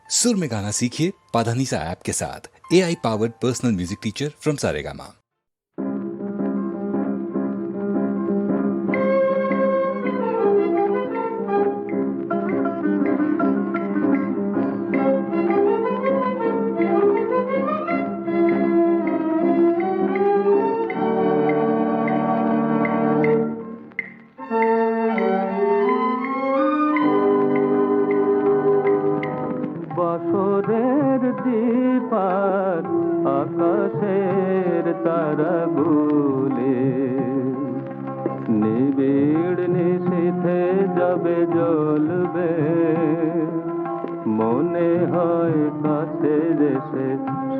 सुर में गाना सीखिए पाधानीसा ऐप के साथ। AI powered personal music teacher from Saregama. বছরের দীপার আকাশের তারাগুলি নিবিড় নিশীথে যাবে জ্বলবে, মনে হয় কাছে এসে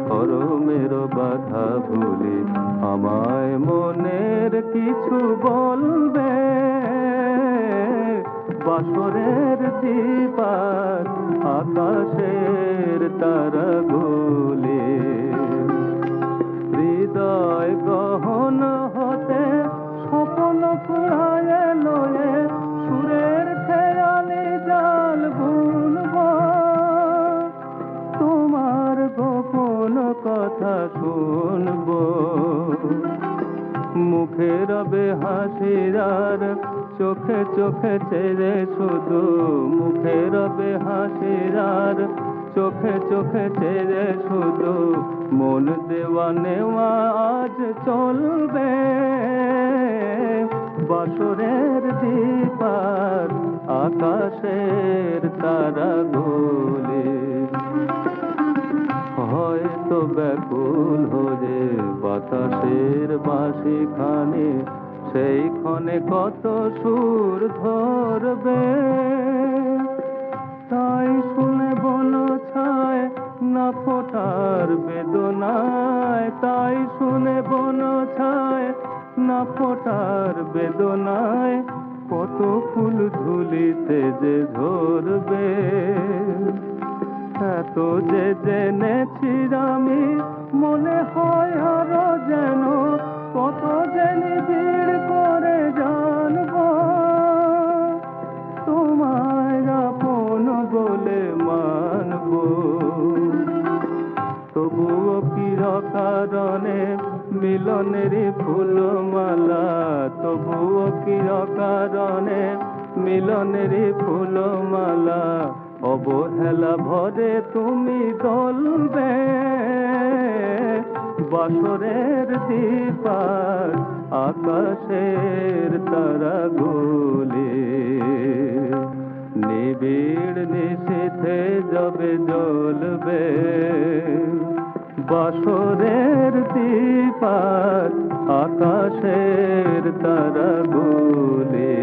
শরমের বাধা ভুলি আমায় মনের কিছু বলবে। বাসরের দীপার আকাশের তারাগুলি হৃদয় গহন হতে স্বপ্ন কুড়ায় লয়ে সুরের খেয়ালে জাল বুনব, তোমার গোপন কথা শুনব। মুখে রবে হাসির আর চোখে চোখে চেয়ে শুধু, মুখে রবে হাসির আর চোখে চোখে চেয়ে শুধু, মন দেওয়া নেওয়া আজ চলবে। বাসরের দীপার আকাশের তারাগুলি হয়তো ব্যাকুল হয়ে বাতাসের বাঁশি খানে সেই ক্ষণে কত সুর ধরবে। তাই শুনে বন ছায় না ফোটার বেদনায়, তাই শুনে বন ছায় না ফোটার বেদনায়, কত ফুল ঝুলিতে যে ঝরবে। এত যে জেনেছি আমি মনে হয় আরো যেন কত যে নিবিড় করে জানব, তোমায় আপন বলে মানব। তবুও চিরকারণে মিলনেরই ফুলমালা, তবুও চিরকারণে মিলনেরই ফুলমালা, অবহেলা ভরে তুমি দলবে। বাসরের দীপার আকাশের তারাগুলি নিবিড় নিশীথে যাবে জ্বলবে। বাসরের দীপার আকাশের তারাগুলি।